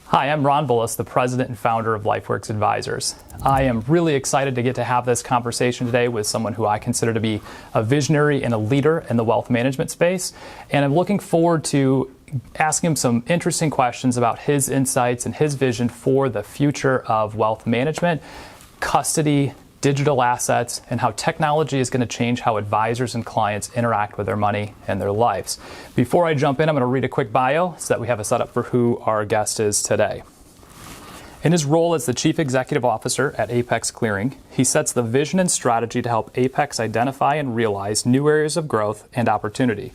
Hi, I'm Ron Bullis, the president and founder of LifeWorks Advisors. I am really excited to get to have this conversation today with someone who I consider to be a visionary and a leader in the wealth management space. And I'm looking forward to asking him some interesting questions about his insights and his vision for the future of wealth management, custody, digital assets, and how technology is going to change how advisors and clients interact with their money and their lives. Before I jump in, I'm going to read a quick bio so that we have a setup for who our guest is today. In his role as the Chief Executive Officer at Apex Clearing, he sets the vision and strategy to help Apex identify and realize new areas of growth and opportunity.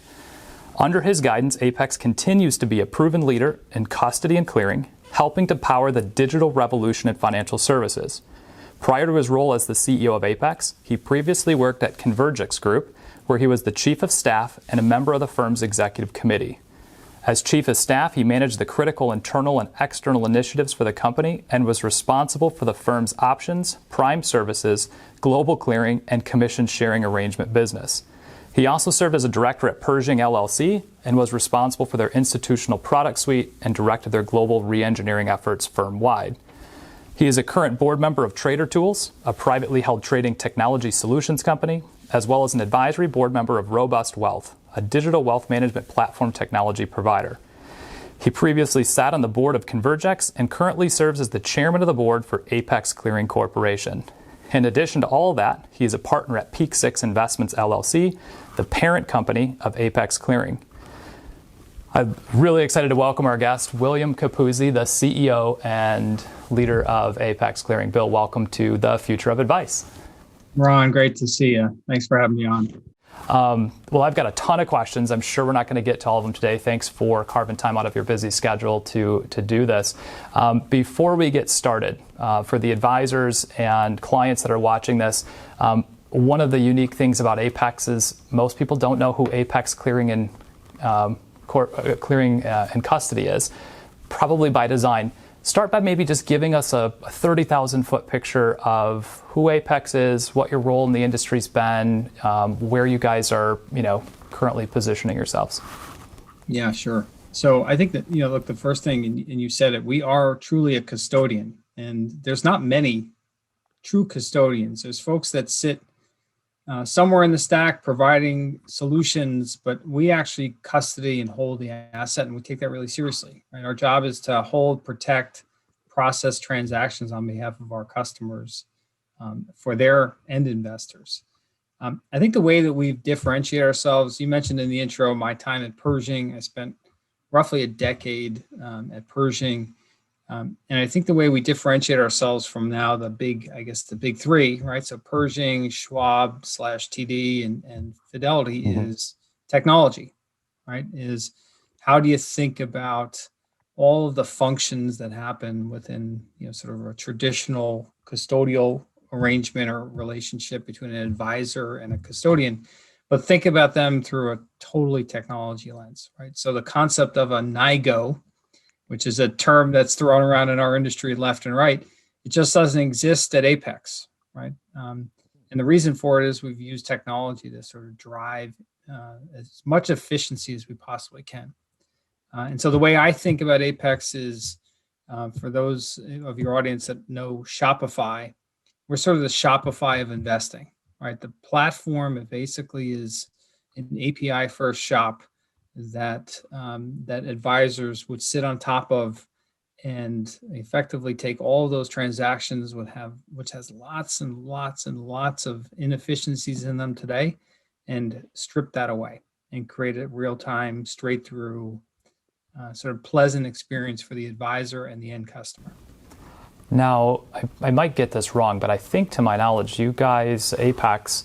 Under his guidance, Apex continues to be a proven leader in custody and clearing, helping to power the digital revolution in financial services. Prior to his role as the CEO of Apex, he previously worked at Convergex Group, where he was the Chief of Staff and a member of the firm's executive committee. As Chief of Staff, he managed the critical internal and external initiatives for the company and was responsible for the firm's options, prime services, global clearing, and commission sharing arrangement business. He also served as a director at Pershing LLC and was responsible for their institutional product suite and directed their global re-engineering efforts firm-wide. He is a current board member of Trader Tools, a privately held trading technology solutions company, as well as an advisory board member of Robust Wealth, a digital wealth management platform technology provider. He previously sat on the board of Convergex and currently serves as the chairman of the board for Apex Clearing Corporation. In addition to all of that, he is a partner at Peak 6 Investments LLC, the parent company of Apex Clearing. I'm really excited to welcome our guest, William Capuzzi, the CEO and leader of Apex Clearing. Bill, welcome to the Future of Advice. Ron, great to see you. Thanks for having me on. Well, I've got a ton of questions. I'm sure we're not going to get to all of them today. Thanks for carving time out of your busy schedule to do this. Before we get started, for the advisors and clients that are watching this, one of the unique things about Apex is most people don't know who Apex Clearing and custody is, probably by design. Start by maybe just giving us a 30,000-foot picture of who Apex is, what your role in the industry's been, where you guys are, currently positioning yourselves. Yeah, sure. So I think that, look, the first thing, and you said it, we are truly a custodian, and there's not many true custodians. There's folks that sit somewhere in the stack providing solutions, but we actually custody and hold the asset, and we take that really seriously. Right? Our job is to hold, protect, process transactions on behalf of our customers for their end investors. I think the way that we've differentiated ourselves, you mentioned in the intro my time at Pershing. I spent roughly a decade at Pershing. And I think the way we differentiate ourselves from now the big three, right? So Pershing, Schwab / TD, and Fidelity is technology, right? Is how do you think about all of the functions that happen within, sort of a traditional custodial arrangement or relationship between an advisor and a custodian, but think about them through a totally technology lens, right? So the concept of a NIGO, which is a term that's thrown around in our industry left and right, it just doesn't exist at Apex, right? And the reason for it is we've used technology to sort of drive as much efficiency as we possibly can. And so the way I think about Apex is, for those of your audience that know Shopify, we're sort of the Shopify of investing, right? The platform, it basically is an API-first shop that advisors would sit on top of and effectively take all of those transactions which has lots and lots and lots of inefficiencies in them today, and strip that away and create a real-time, straight through sort of pleasant experience for the advisor and the end customer. Now, I might get this wrong, but I think to my knowledge, you guys, Apex,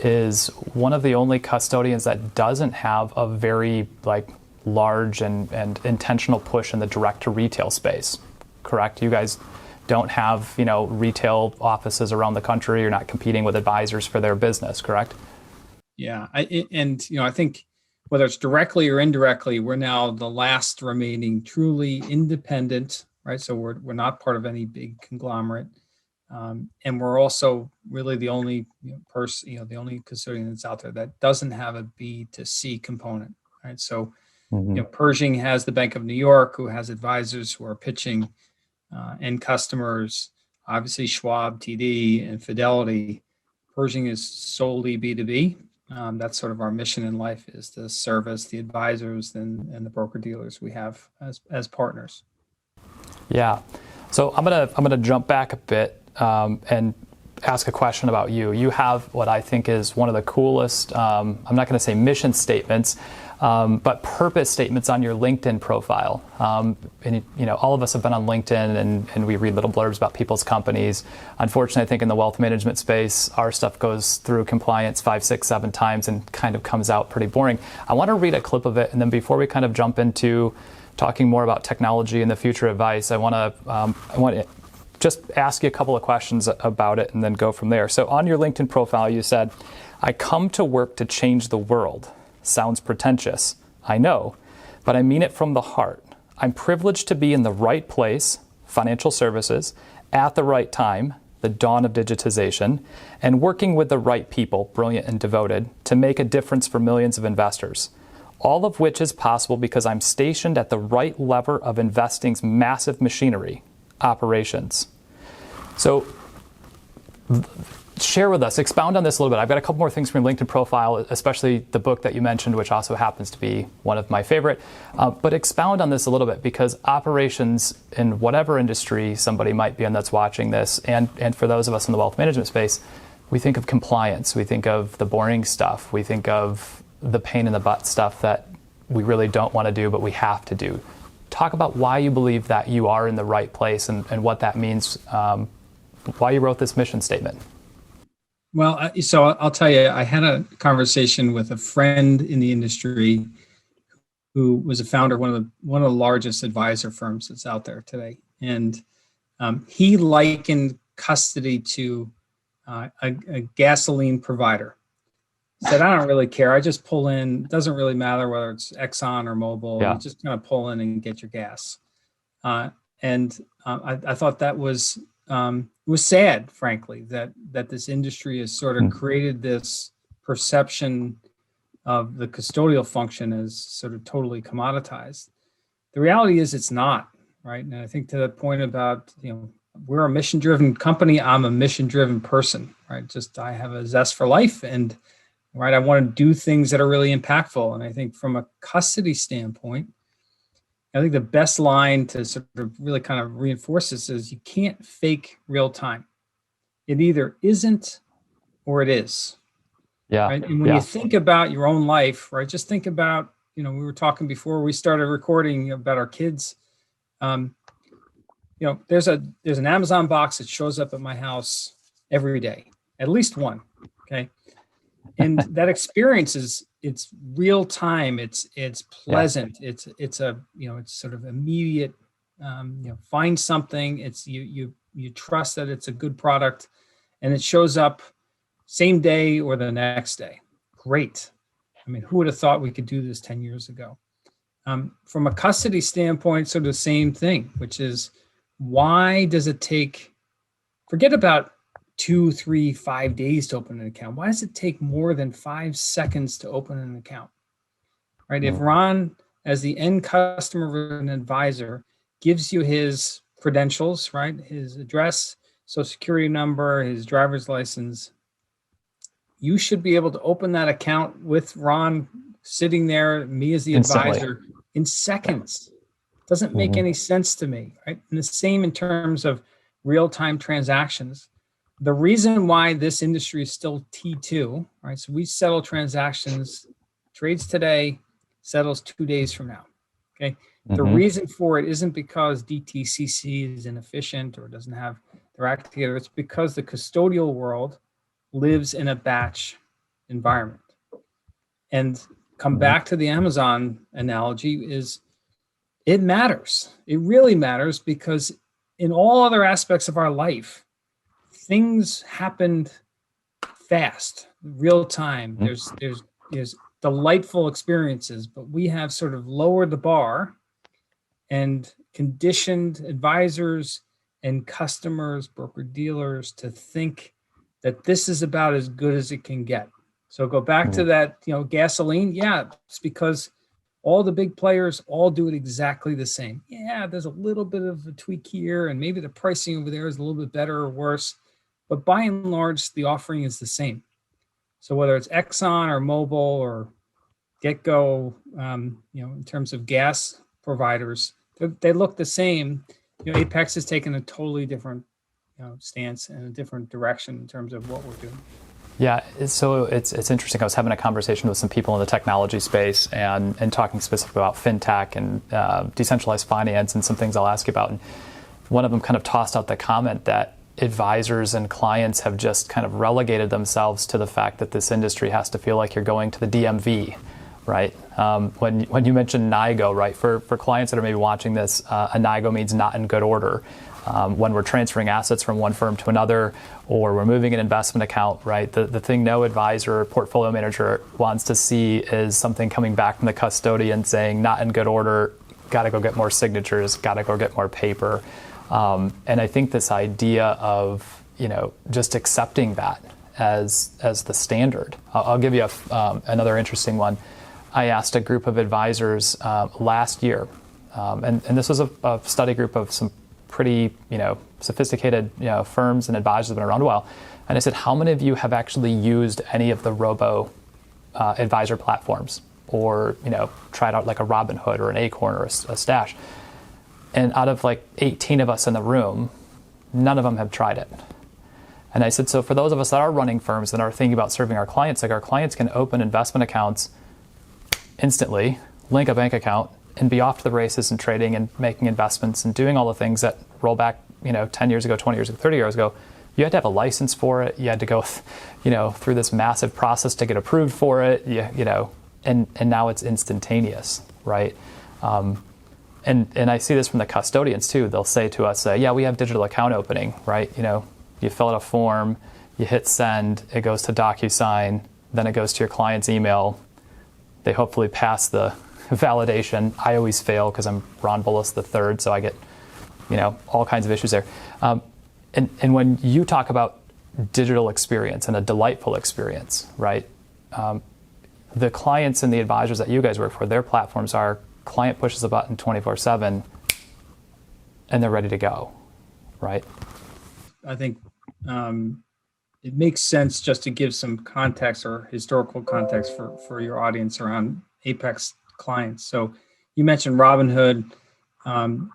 is one of the only custodians that doesn't have a very large and intentional push in the direct to retail space, correct? You guys don't have, retail offices around the country. You're not competing with advisors for their business, correct? Yeah, I think whether it's directly or indirectly, we're now the last remaining truly independent, right? So we're not part of any big conglomerate. And we're also really the only the only custodian that's out there that doesn't have a B2C component, right? So Pershing has the Bank of New York, who has advisors who are pitching end customers. Obviously, Schwab, TD, and Fidelity. Pershing is solely B2B. That's sort of our mission in life, is to service the advisors and the broker dealers we have as partners. Yeah. So I'm gonna jump back a bit and ask a question about you. You have what I think is one of the coolest, I'm not going to say mission statements, but purpose statements on your LinkedIn profile. And all of us have been on LinkedIn and we read little blurbs about people's companies. Unfortunately, I think in the wealth management space, our stuff goes through compliance 5, 6, 7 times and kind of comes out pretty boring. I want to read a clip of it, and then before we kind of jump into talking more about technology and the future advice, I want to just ask you a couple of questions about it and then go from there. So on your LinkedIn profile, you said, "I come to work to change the world." Sounds pretentious, I know, but I mean it from the heart. I'm privileged to be in the right place, financial services, at the right time, the dawn of digitization, and working with the right people, brilliant and devoted, to make a difference for millions of investors. All of which is possible because I'm stationed at the right lever of investing's massive machinery, operations. So share with us, expound on this a little bit. I've got a couple more things from your LinkedIn profile, especially the book that you mentioned, which also happens to be one of my favorite. But expound on this a little bit, because operations in whatever industry somebody might be in that's watching this, and for those of us in the wealth management space, we think of compliance, we think of the boring stuff, we think of the pain in the butt stuff that we really don't want to do, but we have to do. Talk about why you believe that you are in the right place and what that means, why you wrote this mission statement. Well, so I'll tell you, I had a conversation with a friend in the industry who was a founder of one of the largest advisor firms that's out there today. And he likened custody to a gasoline provider. Said, I don't really care. I just pull in. Doesn't really matter whether it's Exxon or Mobil. Yeah. You just kind of pull in and get your gas. I thought that was sad, frankly, that this industry has sort of created this perception of the custodial function as sort of totally commoditized. The reality is it's not, right? And I think to the point about, we're a mission-driven company. I'm a mission-driven person, right? Just I have a zest for life, and right, I want to do things that are really impactful. And I think from a custody standpoint, I think the best line to sort of really kind of reinforce this is you can't fake real time. It either isn't or it is. Yeah. Right? And when you think about your own life, right, just think about, we were talking before we started recording about our kids. There's an Amazon box that shows up at my house every day, at least one. Okay. And that experience it's real time. It's pleasant. Yeah. It's sort of immediate. Find something. It's you trust that it's a good product, and it shows up same day or the next day. Great. I mean, who would have thought we could do this 10 years ago? From a custody standpoint, sort of the same thing, which is why does it take? Forget about 2, 3, 5 days to open an account. Why does it take more than 5 seconds to open an account? Right? If Ron, as the end customer of an advisor, gives you his credentials, right? His address, social security number, his driver's license, you should be able to open that account with Ron sitting there, me as the advisor, in seconds. Doesn't make any sense to me, right? And the same in terms of real-time transactions. The reason why this industry is still T2, right? So we settle transactions, trades today, settles 2 days from now, okay? The reason for it isn't because DTCC is inefficient or doesn't have their act together. It's because the custodial world lives in a batch environment. And come back to the Amazon analogy is it matters. It really matters because in all other aspects of our life, things happened fast, real time. There's delightful experiences, but we have sort of lowered the bar and conditioned advisors and customers, broker dealers to think that this is about as good as it can get. So go back to that, gasoline. Yeah, it's because all the big players all do it exactly the same. Yeah, there's a little bit of a tweak here, and maybe the pricing over there is a little bit better or worse, but by and large, the offering is the same. So whether it's Exxon or Mobil or GetGo, in terms of gas providers, they look the same. Apex has taken a totally different, stance and a different direction in terms of what we're doing. Yeah, so it's interesting. I was having a conversation with some people in the technology space and talking specifically about fintech and decentralized finance and some things I'll ask you about. And one of them kind of tossed out the comment that advisors and clients have just kind of relegated themselves to the fact that this industry has to feel like you're going to the DMV, right? When you mentioned NIGO, right? For clients that are maybe watching this, a NIGO means not in good order. When we're transferring assets from one firm to another, or we're moving an investment account, right? The thing no advisor or portfolio manager wants to see is something coming back from the custodian saying, not in good order, got to go get more signatures, got to go get more paper. And I think this idea of, just accepting that as the standard. I'll give you another interesting one. I asked a group of advisors last year, and this was a study group of some pretty, sophisticated, firms and advisors that have been around a while. And I said, how many of you have actually used any of the robo advisor platforms or, tried out like a Robinhood or an Acorn or a Stash? And out of like 18 of us in the room, none of them have tried it. And I said, so for those of us that are running firms and are thinking about serving our clients, like our clients can open investment accounts instantly, link a bank account, and be off to the races and trading and making investments and doing all the things that roll back, 10 years ago, 20 years ago, 30 years ago. You had to have a license for it. You had to go, through this massive process to get approved for it. And now it's instantaneous, right? And I see this from the custodians too. They'll say to us, yeah, we have digital account opening, right? You fill out a form, you hit send, it goes to DocuSign, then it goes to your client's email. They hopefully pass the validation. I always fail because I'm Ron Bullis the third, so I get, all kinds of issues there. And when you talk about digital experience and a delightful experience, right? The clients and the advisors that you guys work for, their platforms are client pushes a button 24/7 and they're ready to go, right? I think it makes sense just to give some context or historical context for your audience around Apex clients. So you mentioned Robinhood,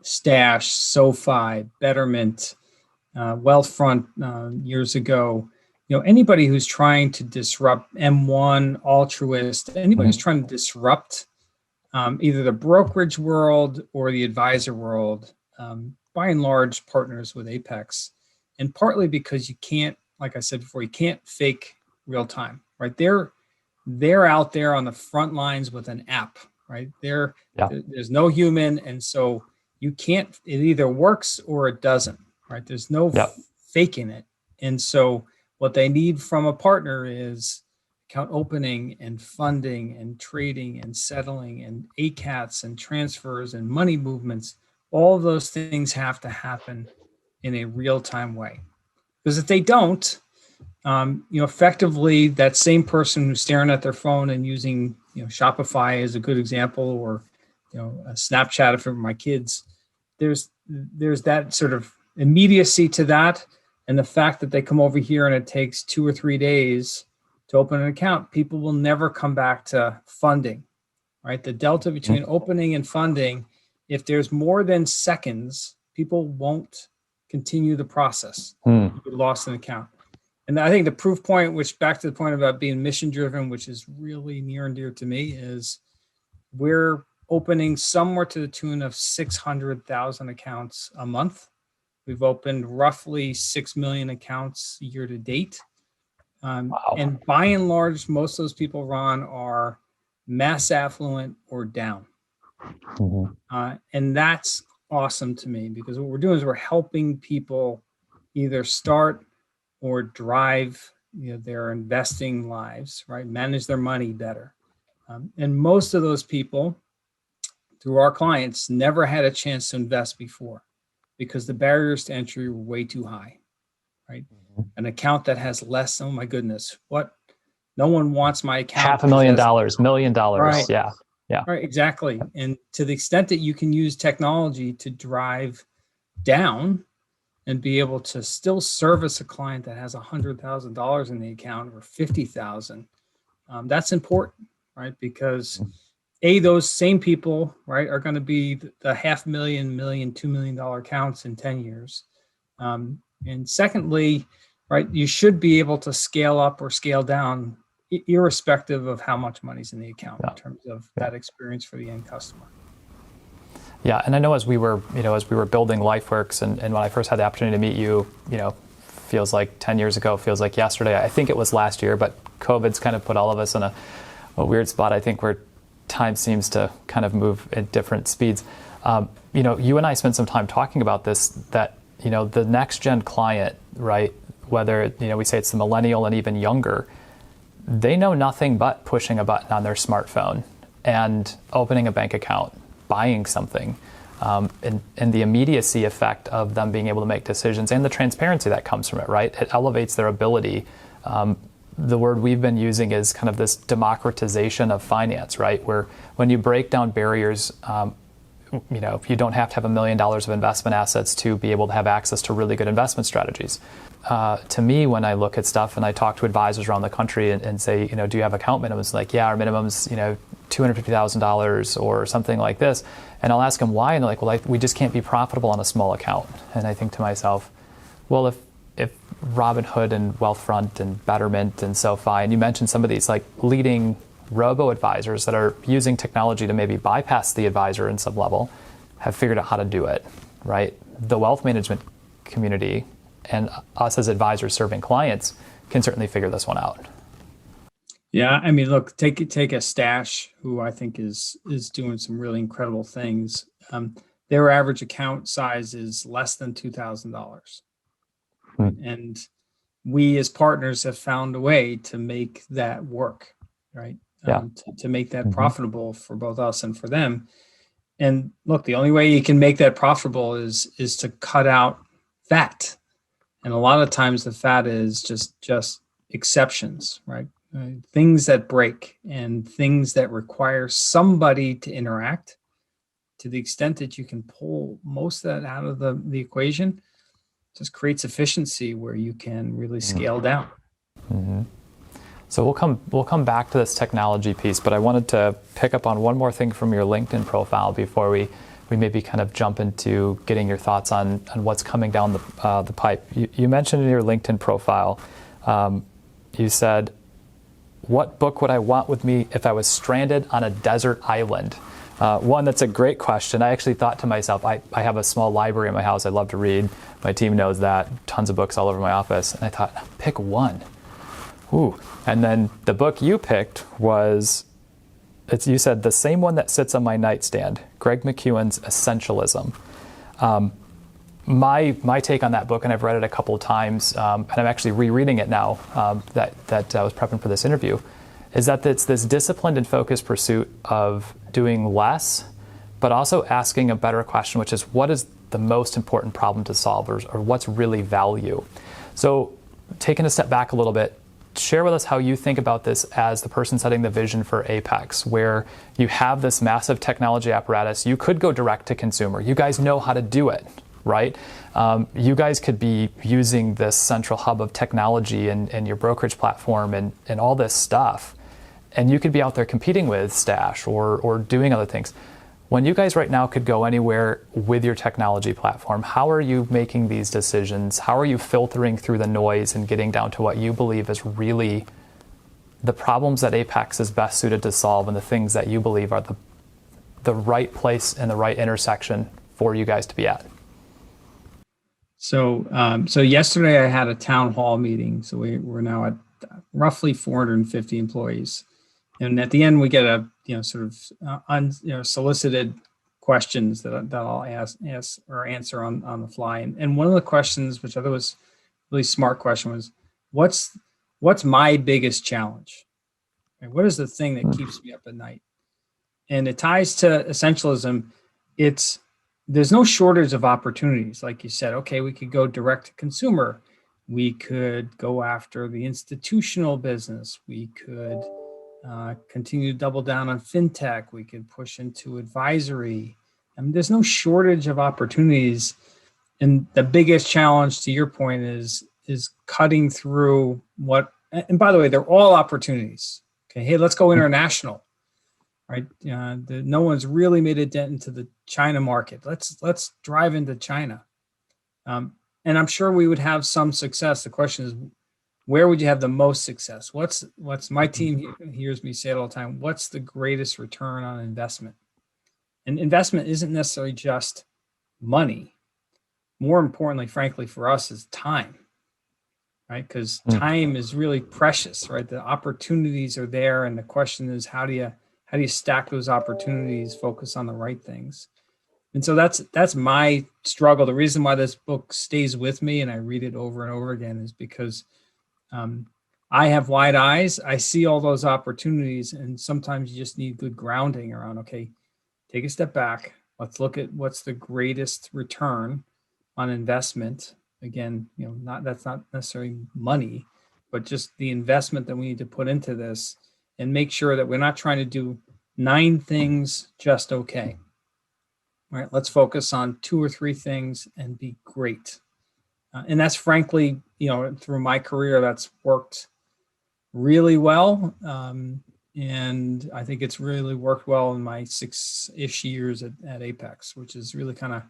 Stash, SoFi, Betterment, Wealthfront years ago. Anybody who's trying to disrupt M1, Altruist, anybody who's trying to disrupt either the brokerage world or the advisor world, by and large, partners with Apex. And partly because you can't, like I said before, you can't fake real time, right? They're out there on the front lines with an app, right? There's no human, and so you can't. It either works or it doesn't, right? There's no faking it, and so what they need from a partner is account opening and funding and trading and settling and ACATs and transfers and money movements. All of those things have to happen in a real-time way. Because if they don't, effectively that same person who's staring at their phone and using, Shopify as a good example, or, a Snapchat for my kids, there's that sort of immediacy to that. And the fact that they come over here and it takes 2 or 3 days to open an account, people will never come back to funding, right? The delta between opening and funding, if there's more than seconds, people won't continue the process. You get lost an account. And I think the proof point, which back to the point about being mission driven, which is really near and dear to me, is we're opening somewhere to the tune of 600,000 accounts a month. We've opened roughly 6 million accounts year to date. Wow. And by and large, most of those people, Ron, are mass affluent or down. And that's awesome to me, because what we're doing is we're helping people either start or drive their investing lives, right? Manage their money better. And most of those people, through our clients, never had a chance to invest before because the barriers to entry were way too high, right? An account that has less, oh my goodness, what? No one wants my account. $500,000, $1 million, right. yeah. Yeah. Right, exactly. And to the extent that you can use technology to drive down and be able to still service a client that has $100,000 in the account or 50,000, that's important, right? Because those same people, right, are going to be the half million, million, $2 million accounts in 10 years. And secondly, right, you should be able to scale up or scale down irrespective of how much money's in the account in terms of that experience for the end customer. Yeah, and I know as we were building LifeWorks, and when I first had the opportunity to meet you, feels like 10 years ago, feels like yesterday. I think it was last year, but COVID's kind of put all of us in a weird spot, I think, where time seems to kind of move at different speeds. You and I spent some time talking about this, that, the next gen client, right, whether, we say it's the millennial and even younger, they know nothing but pushing a button on their smartphone and opening a bank account, buying something, and the immediacy effect of them being able to make decisions and the transparency that comes from it, right? It elevates their ability. The word we've been using is kind of this democratization of finance, right? Where when you break down barriers, you don't have to have $1 million of investment assets to be able to have access to really good investment strategies. To me, when I look at stuff and I talk to advisors around the country and say, do you have account minimums? Like, yeah, our minimum's, $250,000 or something like this. And I'll ask them why, and they're like, well, we just can't be profitable on a small account. And I think to myself, well, if Robinhood and Wealthfront and Betterment and SoFi, and you mentioned some of these like leading robo-advisors that are using technology to maybe bypass the advisor in some level, have figured out how to do it, right? The wealth management community and us as advisors serving clients can certainly figure this one out. Yeah, I mean, look, take a Stash, who I think is doing some really incredible things. Their average account size is less than $2,000, and we as partners have found a way to make that work, right? To make that profitable for both us and for them. And look, the only way you can make that profitable is to cut out fat, and a lot of times the fat is just exceptions, right? Things that break and things that require somebody to interact. To the extent that you can pull most of that out of the equation, just creates efficiency where you can really scale down. Mm-hmm. So we'll come back to this technology piece, but I wanted to pick up on one more thing from your LinkedIn profile before we maybe kind of jump into getting your thoughts on what's coming down the pipe. You mentioned in your LinkedIn profile, you said, "What book would I want with me if I was stranded on a desert island?" One, that's a great question. I actually thought to myself, I have a small library in my house. I love to read. My team knows that. Tons of books all over my office. And I thought, pick one. Ooh. And then the book you picked was, you said, the same one that sits on my nightstand, Greg McKeown's Essentialism. My take on that book, and I've read it a couple of times, and I'm actually rereading it now that I was prepping for this interview, is that it's this disciplined and focused pursuit of doing less, but also asking a better question, which is, what is the most important problem to solve, or what's really value? So taking a step back a little bit, share with us how you think about this as the person setting the vision for Apex, where you have this massive technology apparatus. You could go direct to consumer. You guys know how to do it, right? You guys could be using this central hub of technology and your brokerage platform and all this stuff, and you could be out there competing with Stash or doing other things. When you guys right now could go anywhere with your technology platform, how are you making these decisions? How are you filtering through the noise and getting down to what you believe is really the problems that Apex is best suited to solve, and the things that you believe are the right place and the right intersection for you guys to be at? So yesterday I had a town hall meeting. So we're now at roughly 450 employees. And at the end, we get a solicited questions that I'll ask or answer on the fly. And one of the questions, which I thought was a really smart question, was, what's my biggest challenge? And what is the thing that keeps me up at night? And it ties to essentialism. There's no shortage of opportunities. Like you said, okay, we could go direct to consumer. We could go after the institutional business. We could continue to double down on fintech. We could push into advisory. I mean, there's no shortage of opportunities. And the biggest challenge, to your point, is cutting through what. And by the way, they're all opportunities. Okay, hey, let's go international, right? No one's really made a dent into the China market. Let's drive into China, and I'm sure we would have some success. The question is, where would you have the most success? What's my team hears me say it all the time? What's the greatest return on investment? And investment isn't necessarily just money. More importantly, frankly, for us is time, right? Because time is really precious, right? The opportunities are there, and the question is, how do you stack those opportunities, focus on the right things? And so that's my struggle. The reason why this book stays with me and I read it over and over again is because I have wide eyes. I see all those opportunities, and sometimes you just need good grounding around, okay, take a step back. Let's look at what's the greatest return on investment. Again, that's not necessarily money, but just the investment that we need to put into this, and make sure that we're not trying to do 9 things just okay. All right, let's focus on 2 or 3 things and be great. And that's frankly, through my career, that's worked really well. And I think it's really worked well in my 6-ish years at Apex, which is really kind of,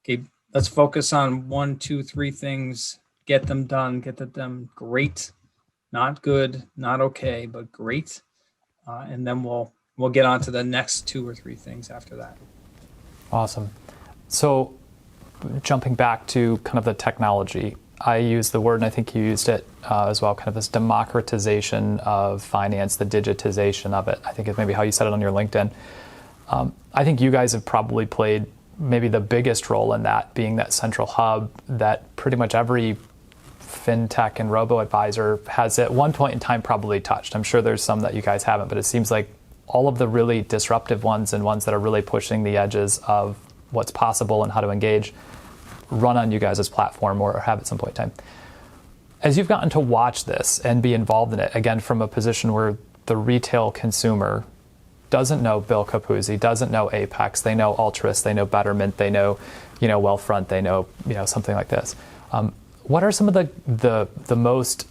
okay, let's focus on 1, 2, 3 things, get them done, get them great, not good, not okay, but great. And then we'll get on to the next 2 or 3 things after that. Awesome. So jumping back to kind of the technology, I use the word, and I think you used it as well, kind of this democratization of finance, the digitization of it. I think it's maybe how you said it on your LinkedIn. I think you guys have probably played maybe the biggest role in that, being that central hub that pretty much every fintech and robo-advisor has at one point in time probably touched. I'm sure there's some that you guys haven't, but it seems like all of the really disruptive ones and ones that are really pushing the edges of what's possible and how to engage run on you guys' platform or have at some point in time. As you've gotten to watch this and be involved in it, again, from a position where the retail consumer doesn't know Bill Capuzzi, doesn't know Apex, they know Altruist, they know Betterment, they know, Wealthfront, they know, something like this. What are some of the most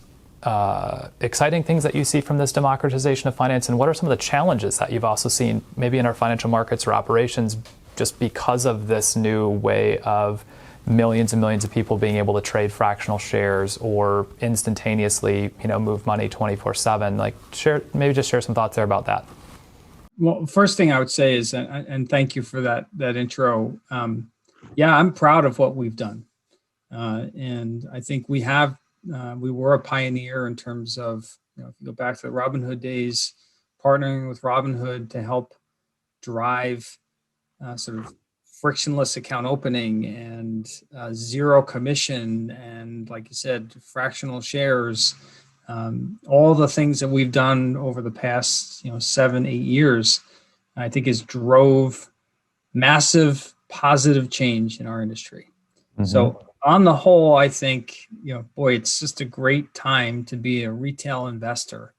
exciting things that you see from this democratization of finance, and what are some of the challenges that you've also seen maybe in our financial markets or operations just because of this new way of millions and millions of people being able to trade fractional shares or instantaneously, move money 24/7? Maybe just share some thoughts there about that. Well, first thing I would say is, and thank you for that intro. Yeah, I'm proud of what we've done, and I think we were a pioneer in terms of, if you go back to the Robinhood days, partnering with Robinhood to help drive sort of frictionless account opening and zero commission, and like you said, fractional shares. All the things that we've done over the past 7-8 years, I think has drove massive positive change in our industry. Mm-hmm. So on the whole, I think it's just a great time to be a retail investor,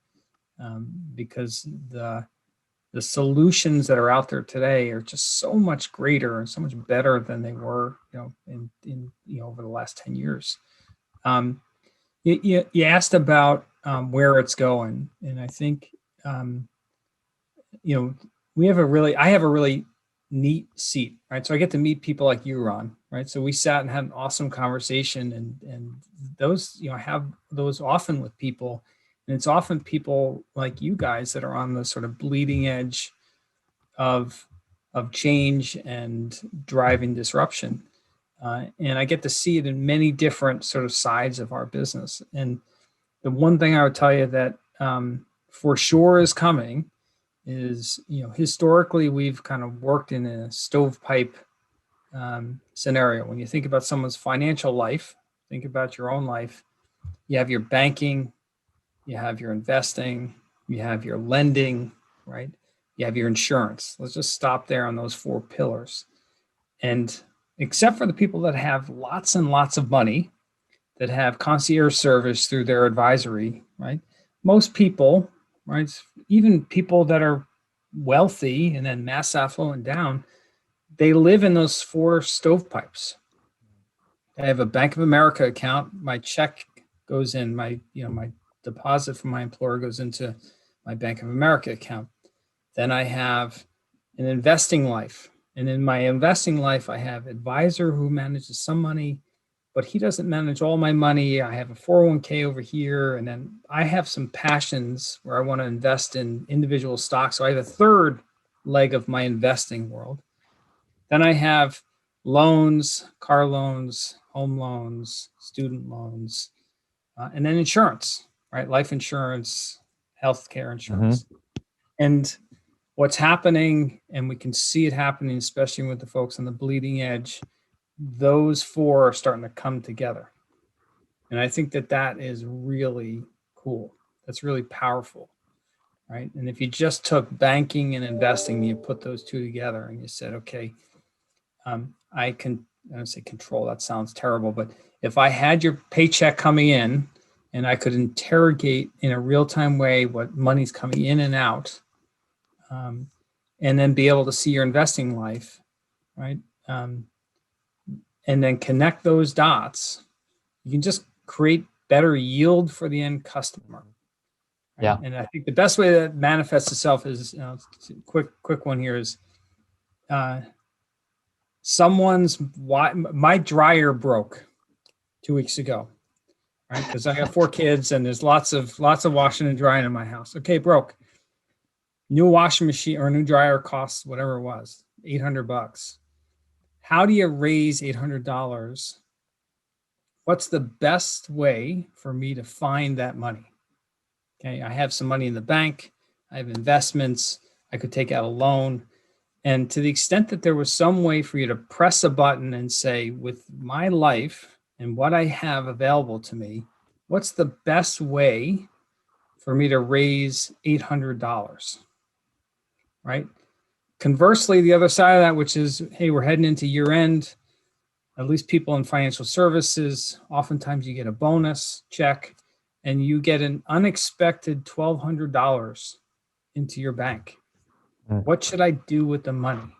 because the solutions that are out there today are just so much greater and so much better than they were in over the last 10 years. You asked about where it's going, and I think I have a really neat seat, right? So I get to meet people like you, Ron, right? So we sat and had an awesome conversation, and those I have those often with people, and it's often people like you guys that are on the sort of bleeding edge of change and driving disruption. And I get to see it in many different sort of sides of our business. And the one thing I would tell you that for sure is coming is, historically we've kind of worked in a stovepipe scenario. When you think about someone's financial life, think about your own life. You have your banking, you have your investing, you have your lending, right? You have your insurance. Let's just stop there on those 4 pillars. And except for the people that have lots and lots of money, that have concierge service through their advisory, right? Most people, right? Even people that are wealthy and then mass affluent down, they live in those 4 stovepipes. I have a Bank of America account. My check goes in, my deposit from my employer goes into my Bank of America account. Then I have an investing life. And in my investing life, I have advisor who manages some money, but he doesn't manage all my money. I have a 401k over here. And then I have some passions where I want to invest in individual stocks. So I have a third leg of my investing world. Then I have loans, car loans, home loans, student loans, and then insurance, right? Life insurance, healthcare insurance. And what's happening, and we can see it happening, especially with the folks on the bleeding edge, those 4 are starting to come together. And I think that is really cool. That's really powerful, right? And if you just took banking and investing, you put those 2 together and you said, okay, I don't say control, that sounds terrible, but if I had your paycheck coming in and I could interrogate in a real-time way what money's coming in and out, and then be able to see your investing life, right? And then connect those dots, you can just create better yield for the end customer. Right? Yeah. And I think the best way that manifests itself is, quick one here is, my dryer broke 2 weeks ago, right? Because I got 4 kids and there's lots of washing and drying in my house. Okay, broke. New washing machine or new dryer costs whatever it was, $800. How do you raise $800? What's the best way for me to find that money? Okay, I have some money in the bank. I have investments. I could take out a loan. And to the extent that there was some way for you to press a button and say, with my life and what I have available to me, what's the best way for me to raise $800, right? Conversely, the other side of that, which is, hey, we're heading into year end, at least people in financial services, oftentimes you get a bonus check and you get an unexpected $1,200 into your bank. What should I do with the money?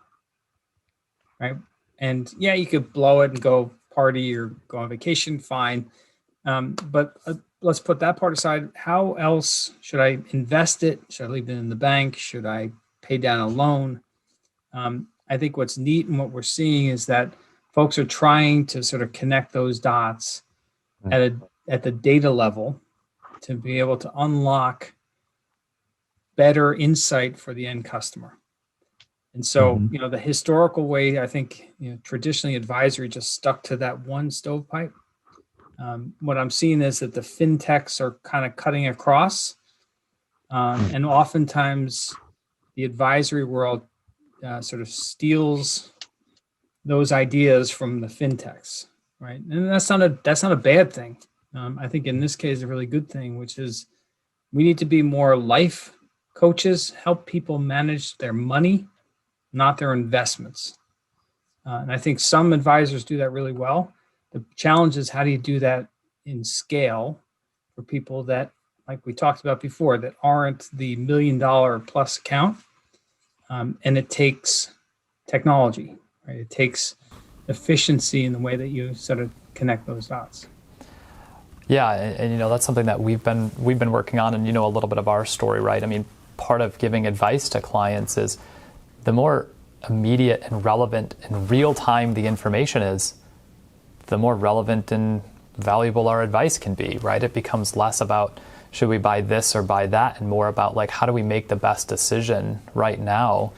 Right. And yeah, you could blow it and go party or go on vacation, fine. But let's put that part aside. How else should I invest it? Should I leave it in the bank? Should I pay down a loan? I think what's neat and what we're seeing is that folks are trying to sort of connect those dots at the data level to be able to unlock better insight for the end customer. And so, the historical way, I think, traditionally advisory just stuck to that one stovepipe. What I'm seeing is that the fintechs are kind of cutting across, and oftentimes the advisory world sort of steals those ideas from the fintechs, right? And that's not a bad thing. I think in this case, a really good thing, which is we need to be more life coaches, help people manage their money, not their investments. And I think some advisors do that really well. The challenge is, how do you do that in scale for people that, like we talked about before, that aren't the $1 million plus account? And it takes technology, right? It takes efficiency in the way that you sort of connect those dots. Yeah, and that's something that we've been working on, and a little bit of our story, right? I mean, part of giving advice to clients is the more immediate and relevant and real time the information is, the more relevant and valuable our advice can be, right? It becomes less about should we buy this or buy that, and more about like how do we make the best decision right now,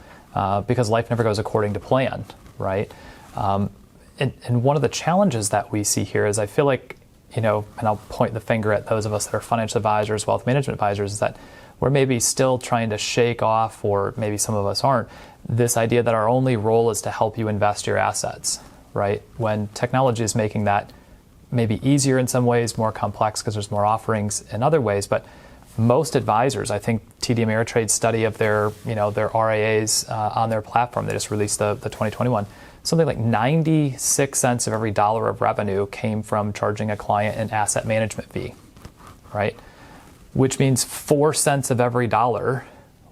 because life never goes according to plan, right? And one of the challenges that we see here is I feel like, and I'll point the finger at those of us that are financial advisors, wealth management advisors, is that we're maybe still trying to shake off, or maybe some of us aren't, this idea that our only role is to help you invest your assets, right? When technology is making that maybe easier in some ways, more complex because there's more offerings in other ways. But most advisors, I think TD Ameritrade's study of their RIAs on their platform, they just released the 2021, something like 96 cents of every dollar of revenue came from charging a client an asset management fee, right? which means 4 cents of every dollar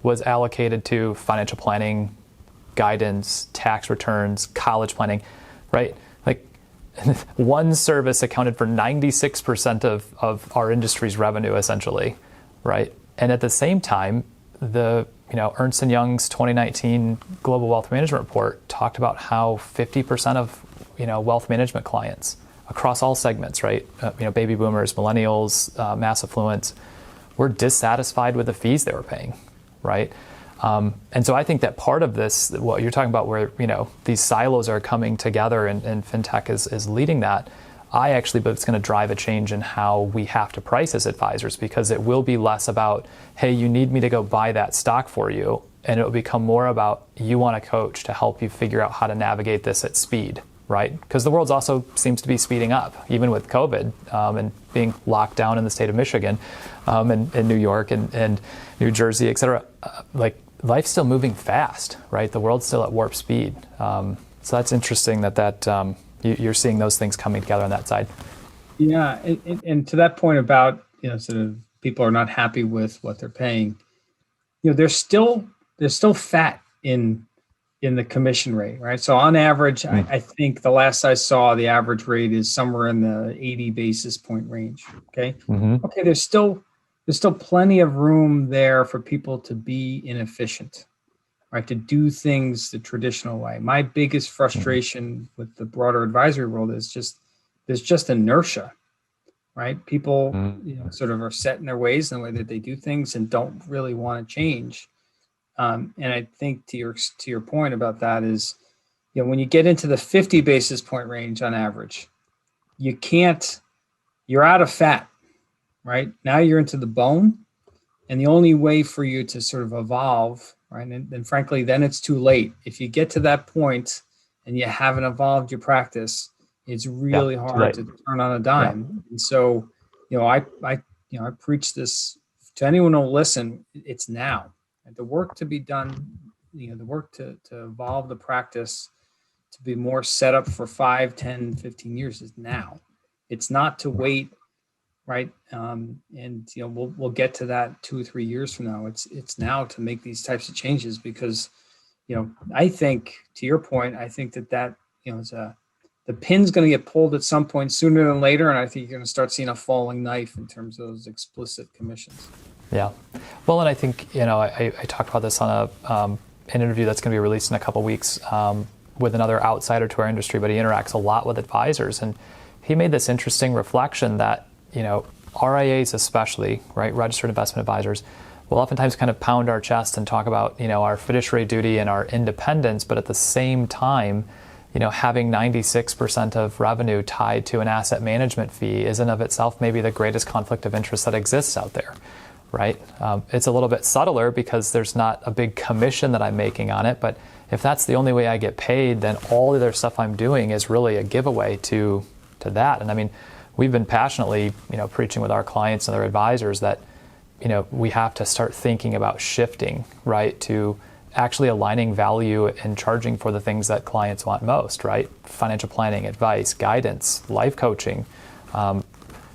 was allocated to financial planning, guidance, tax returns, college planning, right? Like one service accounted for 96% of our industry's revenue, essentially, right? And at the same time, the Ernst & Young's 2019 Global Wealth Management Report talked about how 50% of wealth management clients across all segments, right? Baby boomers, millennials, mass affluents, were dissatisfied with the fees they were paying, right? And so I think that part of this, what you're talking about, where these silos are coming together and fintech is leading that, I actually believe it's going to drive a change in how we have to price as advisors, because it will be less about, hey, you need me to go buy that stock for you, and it will become more about, you want a coach to help you figure out how to navigate this at speed, right? Because the world also seems to be speeding up, even with COVID and being locked down in the state of Michigan and New York and New Jersey, et cetera. Like, life's still moving fast, right? The world's still at warp speed. So that's interesting that you're seeing those things coming together on that side. Yeah, and to that point about sort of people are not happy with what they're paying, there's still fat in the commission rate, right? So on average, I think the last I saw, the average rate is somewhere in the 80 basis point range. Okay. Mm-hmm. Okay. There's still plenty of room there for people to be inefficient, right? To do things the traditional way. My biggest frustration with the broader advisory world is there's just inertia, right? People, sort of are set in their ways in the way that they do things and don't really want to change. And I think to your point about that is, when you get into the 50 basis point range on average, you're out of fat, right? Now you're into the bone, and the only way for you to sort of evolve, right? And frankly, then it's too late. If you get to that point and you haven't evolved your practice, it's really hard to turn on a dime. Yeah. And so, I preach this to anyone who'll listen. It's now. The work to be done, the work to evolve the practice to be more set up for 5, 10, 15 years is now. It's not to wait, right? And we'll get to that 2 or 3 years from now. It's now to make these types of changes, because I think, to your point, I think that the pin's going to get pulled at some point sooner than later, and I think you're going to start seeing a falling knife in terms of those explicit commissions. Yeah. Well, and I think, I talked about this on an interview that's going to be released in a couple of weeks with another outsider to our industry, but he interacts a lot with advisors. And he made this interesting reflection that, RIAs especially, right, registered investment advisors, will oftentimes kind of pound our chest and talk about, our fiduciary duty and our independence, but at the same time, having 96% of revenue tied to an asset management fee is in of itself maybe the greatest conflict of interest that exists out there. Right? It's a little bit subtler because there's not a big commission that I'm making on it. But if that's the only way I get paid, then all the other stuff I'm doing is really a giveaway to that. And I mean, we've been passionately, preaching with our clients and their advisors that, we have to start thinking about shifting, right, to actually aligning value and charging for the things that clients want most, right? Financial planning, advice, guidance, life coaching,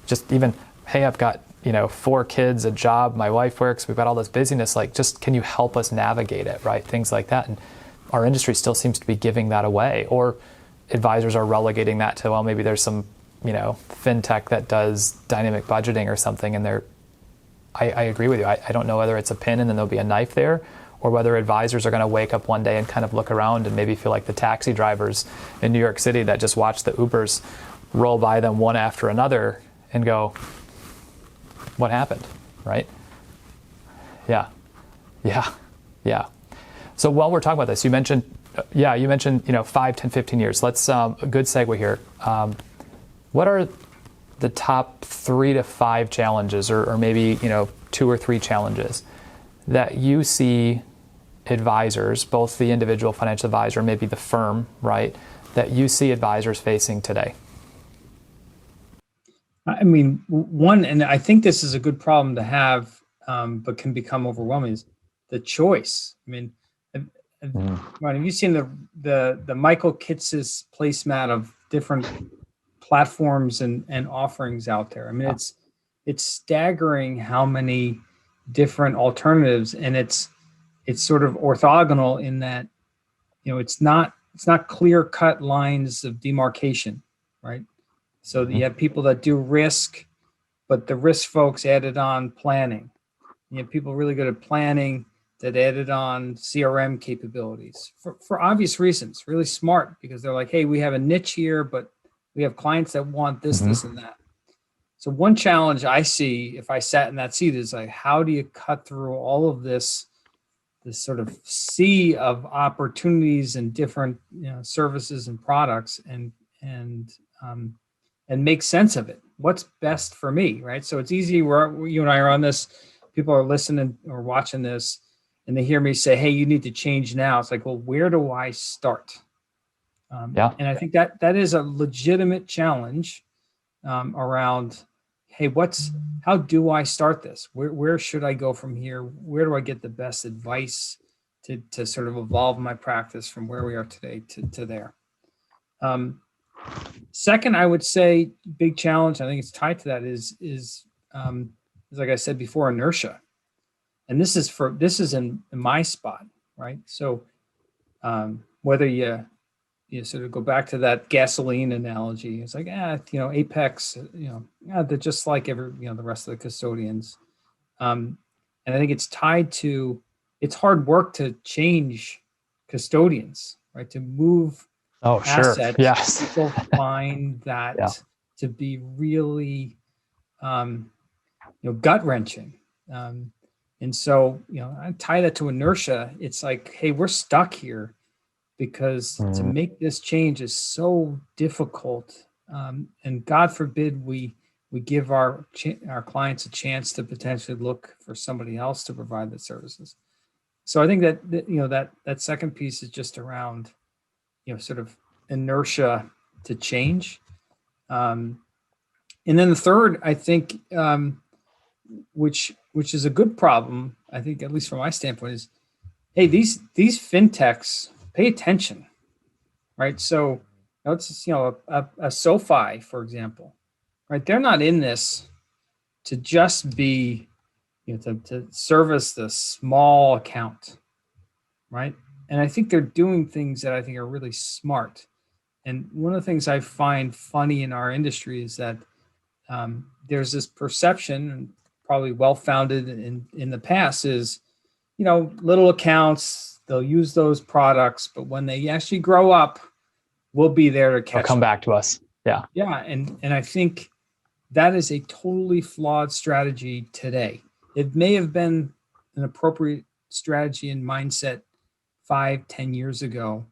just even, hey, I've got 4 kids, a job, my wife works, we've got all this busyness, like, just can you help us navigate it, right? Things like that. And our industry still seems to be giving that away, or advisors are relegating that to, well, maybe there's some, fintech that does dynamic budgeting or something, and I agree with you. I don't know whether it's a pin and then there'll be a knife there, or whether advisors are going to wake up one day and kind of look around and maybe feel like the taxi drivers in New York City that just watch the Ubers roll by them one after another and go, what happened, right? Yeah. So while we're talking about this, you mentioned 5, 10, 15 years. Let's, a good segue here. What are the top 3 to 5 challenges, or maybe, 2 or 3 challenges that you see advisors, both the individual financial advisor, maybe the firm, right, that you see advisors facing today? I mean, one, and I think this is a good problem to have, but can become overwhelming, is the choice. I mean, Ron, have you seen the Michael Kitz's placemat of different platforms and offerings out there? I mean, it's staggering how many different alternatives, and it's sort of orthogonal in that, it's not clear cut lines of demarcation, right? So you have people that do risk, but the risk folks added on planning. You have people really good at planning that added on CRM capabilities for obvious reasons, really smart, because they're like, hey, we have a niche here, but we have clients that want this, this, and that. So one challenge I see if I sat in that seat is like, how do you cut through all of this sort of sea of opportunities and different services and products and make sense of it? What's best for me, right? So it's easy where you and I are on this, people are listening or watching this, and they hear me say, hey, you need to change now. It's like, well, where do I start? And I think that is a legitimate challenge around, hey, how do I start this? Where should I go from here? Where do I get the best advice to sort of evolve my practice from where we are today to there? Second, I would say big challenge, I think it's tied to that, is like I said before, inertia. And this is in my spot, right? So whether you sort of go back to that gasoline analogy, it's like, Apex, they're just like the rest of the custodians. And I think it's tied to, it's hard work to change custodians, right? To move assets. Yes. People find that to be really, gut wrenching. And so, I tie that to inertia. It's like, hey, we're stuck here because to make this change is so difficult. And God forbid we give our clients a chance to potentially look for somebody else to provide the services. So I think that second piece is just around, sort of inertia to change. And then the third, I think, which is a good problem, I think, at least from my standpoint, is, hey, these fintechs, pay attention, right? So it's a SoFi, for example, right? They're not in this to just be to service the small account, right? And I think they're doing things that I think are really smart. And one of the things I find funny in our industry is that there's this perception, and probably well-founded in the past, is, little accounts, they'll use those products, but when they actually grow up, we'll be there to catch They'll come back to us. Yeah. Yeah. And I think that is a totally flawed strategy today. It may have been an appropriate strategy and mindset 5-10 years ago.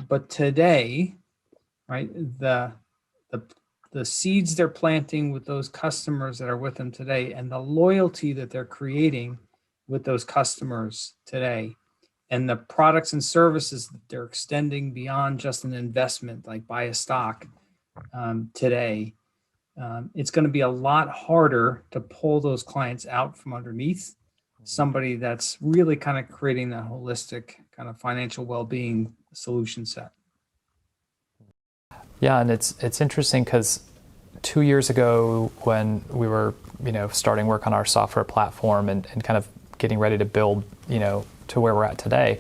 But today, right, the seeds they're planting with those customers that are with them today, and the loyalty that they're creating with those customers today, and the products and services that they're extending beyond just an investment, like buy a stock today, it's going to be a lot harder to pull those clients out from underneath somebody that's really kind of creating that holistic kind of financial well-being solution set. Yeah, and it's interesting because 2 years ago, when we were starting work on our software platform and kind of getting ready to build to where we're at today,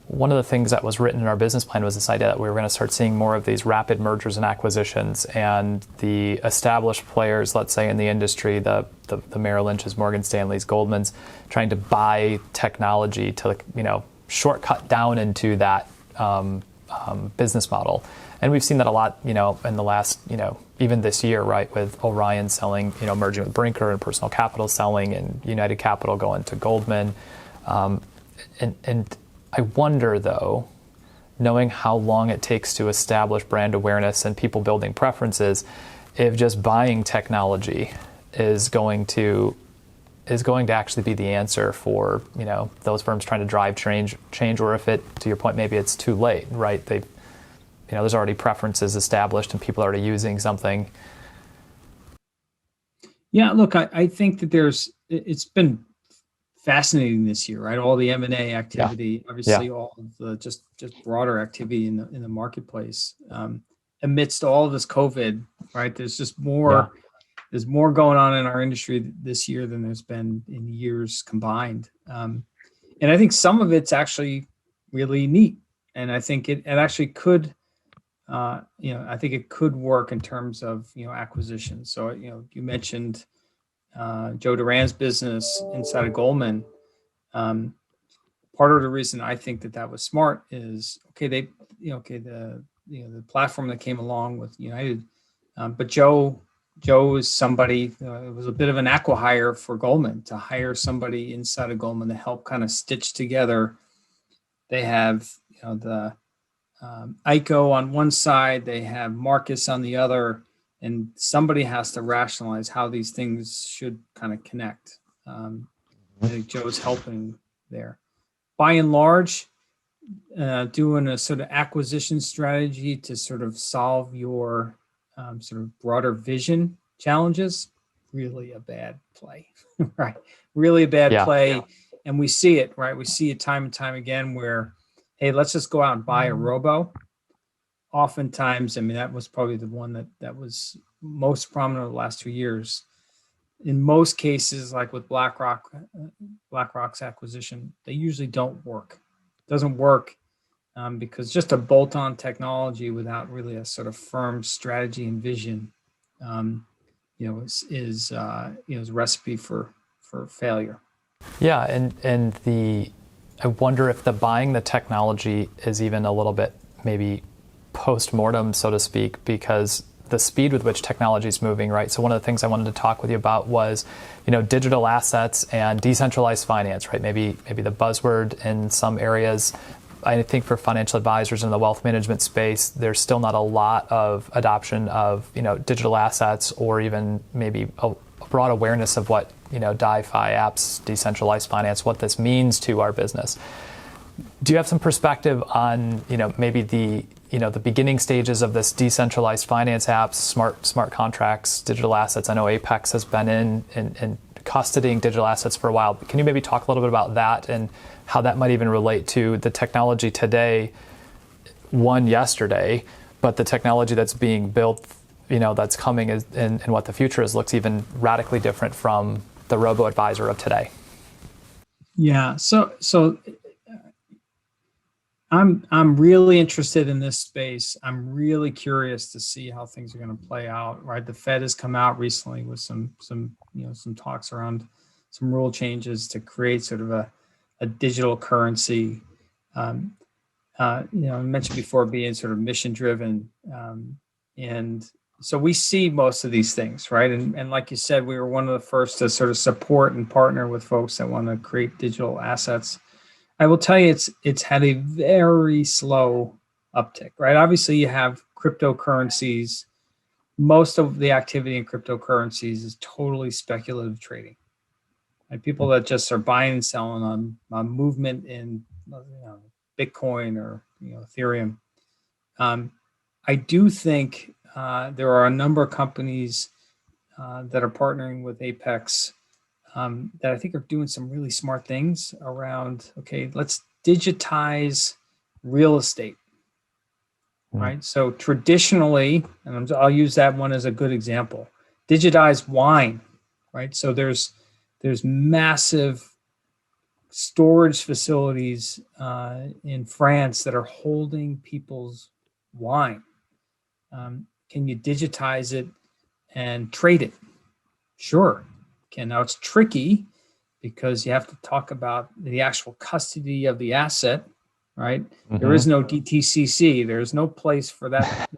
one of the things that was written in our business plan was this idea that we were going to start seeing more of these rapid mergers and acquisitions, and the established players, let's say in the industry, the Merrill Lynch's, Morgan Stanley's, Goldman's, trying to buy technology to shortcut down into that business model. And we've seen that a lot, in the last, even this year, right, with Orion selling, merging with Brinker, and Personal Capital selling, and United Capital going to Goldman. And I wonder, though, knowing how long it takes to establish brand awareness and people building preferences, if just buying technology is going to actually be the answer for those firms trying to drive change, or if it, to your point, maybe it's too late, right? There's already preferences established and people are already using something. Yeah, look, I think that it's been fascinating this year, right? All the M&A activity, obviously all of the just broader activity in the marketplace. Amidst all of this COVID, right? There's just more there's more going on in our industry this year than there's been in years combined. And I think some of it's actually really neat. And I think it actually could, I think it could work in terms of, acquisition. So, you mentioned Joe Duran's business inside of Goldman. Part of the reason I think that was smart is, the platform that came along with United, but Joe is somebody, it was a bit of an acqui-hire for Goldman to hire somebody inside of Goldman to help kind of stitch together. They have, the ICO on one side, they have Marcus on the other, and somebody has to rationalize how these things should kind of connect. I think Joe's helping there. By and large, doing a sort of acquisition strategy to sort of solve your sort of broader vision challenges, really a bad play, right? Really a bad play. And we see it, right? We see it time and time again where, hey, let's just go out and buy a robo. Oftentimes, I mean, that was probably the one that was most prominent over the last 2 years. In most cases, like with BlackRock's acquisition, they usually don't work. It doesn't work because just a bolt-on technology without really a sort of firm strategy and vision, is a recipe for failure. Yeah, and I wonder if the buying the technology is even a little bit maybe post-mortem, so to speak, because the speed with which technology is moving, right? So one of the things I wanted to talk with you about was, digital assets and decentralized finance, right? Maybe the buzzword in some areas. I think for financial advisors in the wealth management space, there's still not a lot of adoption of, digital assets or even maybe a broad awareness of what, DeFi apps, decentralized finance, what this means to our business. Do you have some perspective on, maybe the beginning stages of this decentralized finance apps, smart contracts, digital assets? I know Apex has been in custodying digital assets for a while. But can you maybe talk a little bit about that and how that might even relate to the technology today, yesterday, but the technology that's being built, that's coming and what the future is looks even radically different from the robo-advisor of today? Yeah, so I'm really interested in this space. I'm really curious to see how things are going to play out. Right, the Fed has come out recently with some talks around some rule changes to create sort of a digital currency. I mentioned before being sort of mission driven, and so we see most of these things, right? And like you said, we were one of the first to sort of support and partner with folks that want to create digital assets. I will tell you, it's had a very slow uptick, right? Obviously, you have cryptocurrencies. Most of the activity in cryptocurrencies is totally speculative trading, and people that just are buying and selling on movement in Bitcoin or Ethereum. I do think there are a number of companies that are partnering with Apex that I think are doing some really smart things around, okay, let's digitize real estate, right? So traditionally, and I'll use that one as a good example, digitize wine, right? So there's massive storage facilities in France that are holding people's wine. Can you digitize it and trade it? Sure. Okay, now it's tricky because you have to talk about the actual custody of the asset, right? Mm-hmm. There is no DTCC. There's no place for that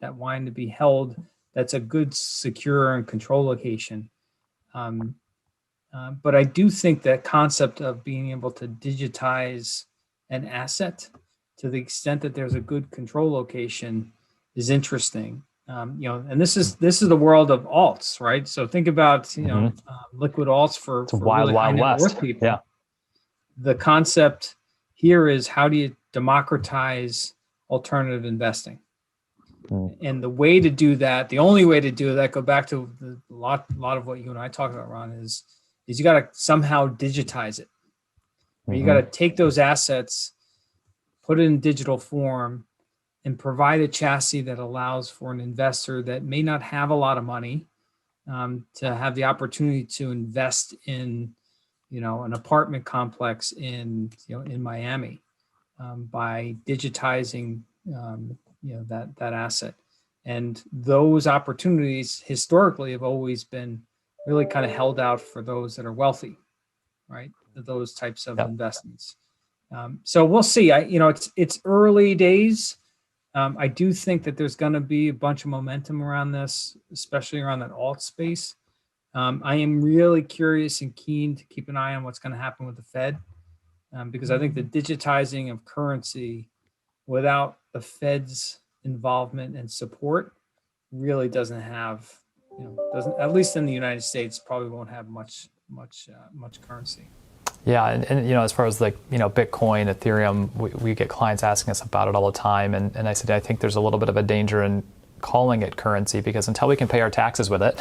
wine to be held. That's a good, secure, and control location. But I do think that concept of being able to digitize an asset to the extent that there's a good control location is interesting. And this is the world of alts, right? So think about liquid alts for wild, really wild high net west worth people. Yeah. The concept here is, how do you democratize alternative investing? And the way to do that, the only way to do that, go back to a lot of what you and I talked about, Ron, is you got to somehow digitize it. You got to take those assets, put it in digital form, and provide a chassis that allows for an investor that may not have a lot of money to have the opportunity to invest in, an apartment complex in Miami, by digitizing, that asset. And those opportunities historically have always been really kind of held out for those that are wealthy, right? Those types of investments. So we'll see. It's early days. I do think that there's going to be a bunch of momentum around this, especially around that alt space. I am really curious and keen to keep an eye on what's going to happen with the Fed, because I think the digitizing of currency without the Fed's involvement and support really doesn't have, at least in the United States, probably won't have much currency. Yeah, and as far as Bitcoin, Ethereum, we get clients asking us about it all the time, and I said I think there's a little bit of a danger in calling it currency, because until we can pay our taxes with it,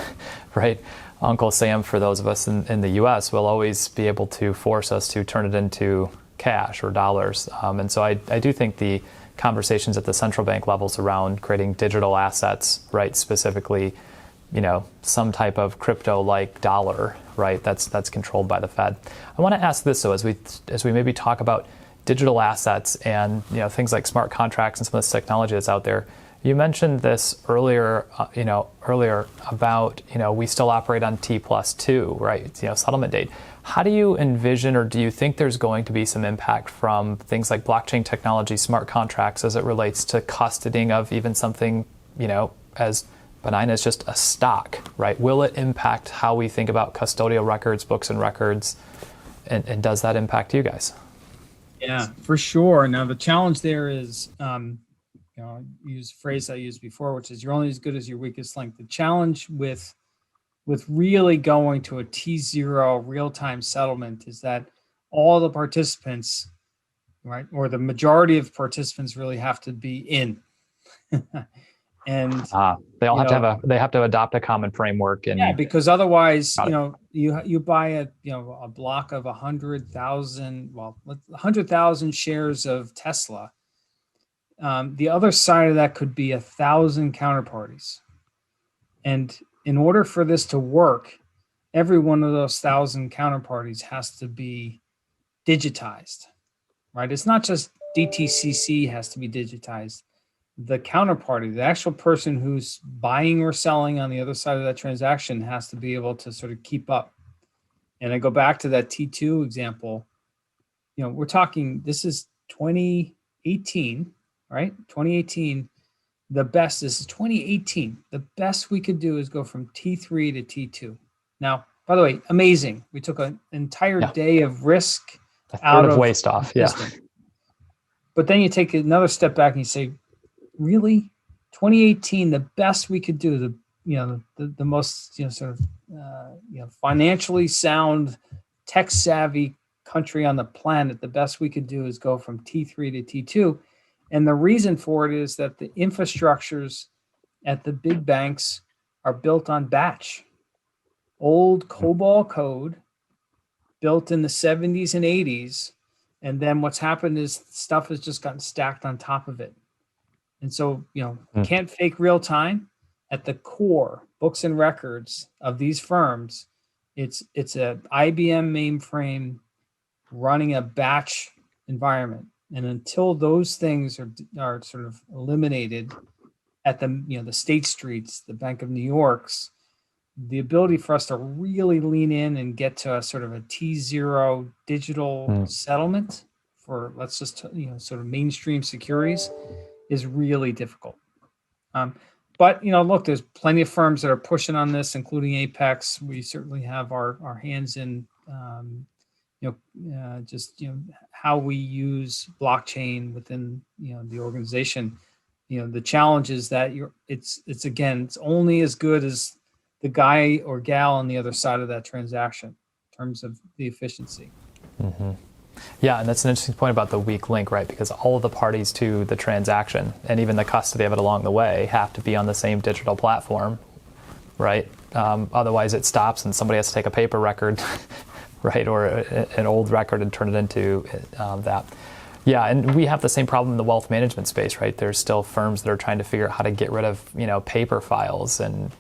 right? Uncle Sam, for those of us in the U.S., will always be able to force us to turn it into cash or dollars, and so I do think the conversations at the central bank levels around creating digital assets, right? Specifically, some type of crypto-like dollar, right? That's controlled by the Fed. I want to ask this, though, as we maybe talk about digital assets and things like smart contracts and some of this technology that's out there. You mentioned this earlier about we still operate on T+2, right? Settlement date. How do you envision, or do you think there's going to be some impact from things like blockchain technology, smart contracts, as it relates to custodying of even something as benign as just a stock, right? Will it impact how we think about custodial records, books and records, and does that impact you guys? Yeah, for sure. Now the challenge there is, use a phrase I used before, which is you're only as good as your weakest link. The challenge with really going to a T0 real-time settlement is that all the participants, right, or the majority of participants really have to be in. And they all have to adopt a common framework. And because otherwise, you buy a block of 100,000 shares of Tesla. The other side of that could be 1,000 counterparties. And in order for this to work, every one of those 1,000 counterparties has to be digitized, right? It's not just DTCC has to be digitized. The counterparty, the actual person who's buying or selling on the other side of that transaction, has to be able to sort of keep up. And I go back to that T2 example. We're talking, this is 2018, right? 2018. This is 2018. The best we could do is go from T3 to T2. Now, by the way, amazing. We took an entire day of risk out of waste off. Yeah. But then you take another step back and you say, really, 2018, the best we could do, the most financially sound, tech savvy country on the planet, the best we could do is go from T3 to T2. And the reason for it is that the infrastructures at the big banks are built on batch, old COBOL code built in the 70s and 80s. And then what's happened is stuff has just gotten stacked on top of it. And so, can't fake real time. At the core, books and records of these firms, it's a IBM mainframe running a batch environment. And until those things are sort of eliminated at the State Streets, the Bank of New York's, the ability for us to really lean in and get to a sort of a T0 digital settlement for, let's just, sort of mainstream securities is really difficult. But, look, there's plenty of firms that are pushing on this, including Apex. We certainly have our hands in, how we use blockchain within, the organization. The challenge is that it's only as good as the guy or gal on the other side of that transaction in terms of the efficiency. Mm-hmm. Yeah, and that's an interesting point about the weak link, right? Because all of the parties to the transaction and even the custody of it along the way have to be on the same digital platform, right? Otherwise it stops and somebody has to take a paper record, right, or an old record and turn it into that. Yeah, and we have the same problem in the wealth management space, right? There's still firms that are trying to figure out how to get rid of, paper files and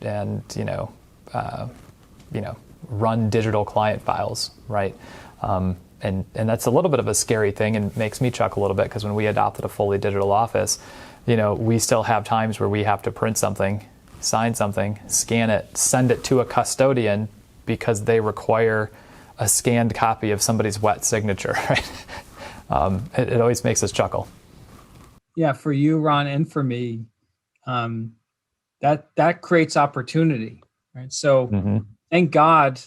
run digital client files, right? And that's a little bit of a scary thing and makes me chuckle a little bit, because when we adopted a fully digital office, we still have times where we have to print something, sign something, scan it, send it to a custodian because they require a scanned copy of somebody's wet signature, right? It always makes us chuckle. Yeah, for you, Ron, and for me, that creates opportunity, right? So thank God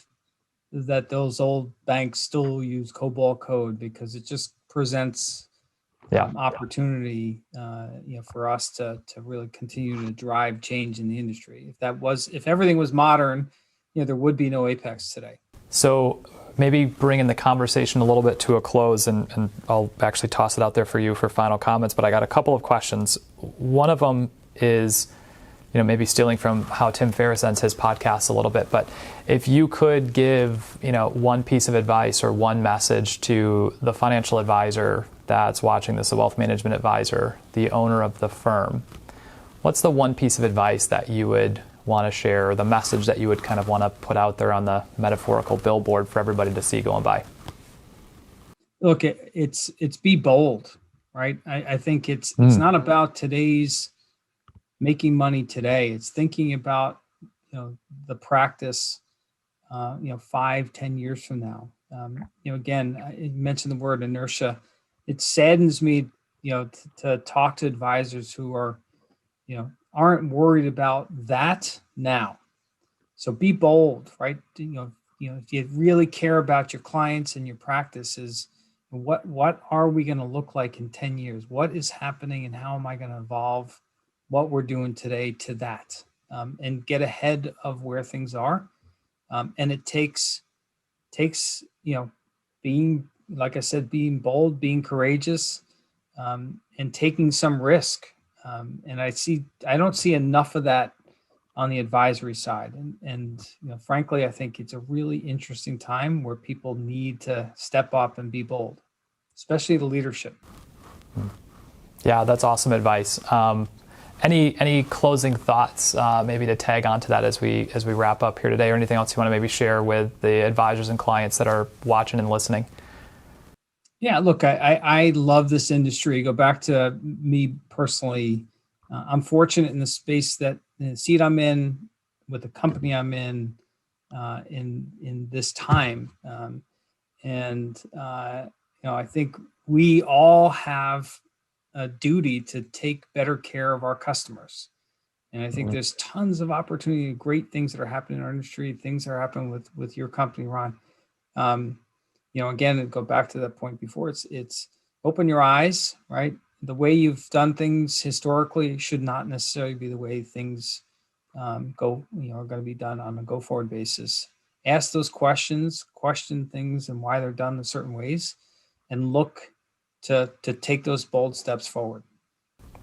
that those old banks still use COBOL code, because it just presents opportunity, for us to really continue to drive change in the industry. If everything was modern, there would be no Apex today. So maybe bringing the conversation a little bit to a close, and I'll actually toss it out there for you for final comments, but I got a couple of questions. One of them is, maybe stealing from how Tim Ferriss ends his podcast a little bit, but if you could give, one piece of advice or one message to the financial advisor that's watching this, the wealth management advisor, the owner of the firm, what's the one piece of advice that you would want to share, or the message that you would kind of want to put out there on the metaphorical billboard for everybody to see going by? Look, it's be bold, right? I think it's not about today's making money today. It's thinking about, the practice, 5-10 years from now. Again, I mentioned the word inertia. It saddens me, to talk to advisors who are, aren't worried about that now. So be bold, right? If you really care about your clients and your practices, what are we going to look like in 10 years? What is happening, and how am I going to evolve what we're doing today to that, and get ahead of where things are. And it takes, being, like I said, being bold, being courageous, and taking some risk. And I don't see enough of that on the advisory side. And frankly, I think it's a really interesting time where people need to step up and be bold, especially the leadership. Yeah, that's awesome advice. Any closing thoughts, maybe to tag onto that as we wrap up here today, or anything else you want to maybe share with the advisors and clients that are watching and listening? Yeah, look, I love this industry. Go back to me personally. I'm fortunate in the space in the seat I'm in, with the company I'm in this time. I think we all have a duty to take better care of our customers. And I think there's tons of opportunity, great things that are happening in our industry, things that are happening with your company, Ron. Again, go back to that point before, it's open your eyes, right? The way you've done things historically should not necessarily be the way things are going to be done on a go forward basis. Ask those questions, question things and why they're done in certain ways, and look to take those bold steps forward.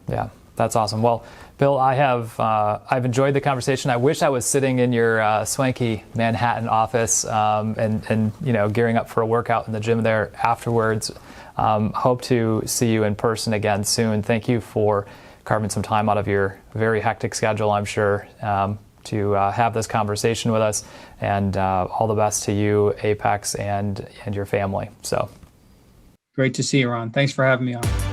Yeah, that's awesome. Well, Bill, I've enjoyed the conversation. I wish I was sitting in your swanky Manhattan office and gearing up for a workout in the gym there afterwards. Hope to see you in person again soon. Thank you for carving some time out of your very hectic schedule, I'm sure, to have this conversation with us. And all the best to you, Apex, and your family. So. Great to see you, Ron. Thanks for having me on.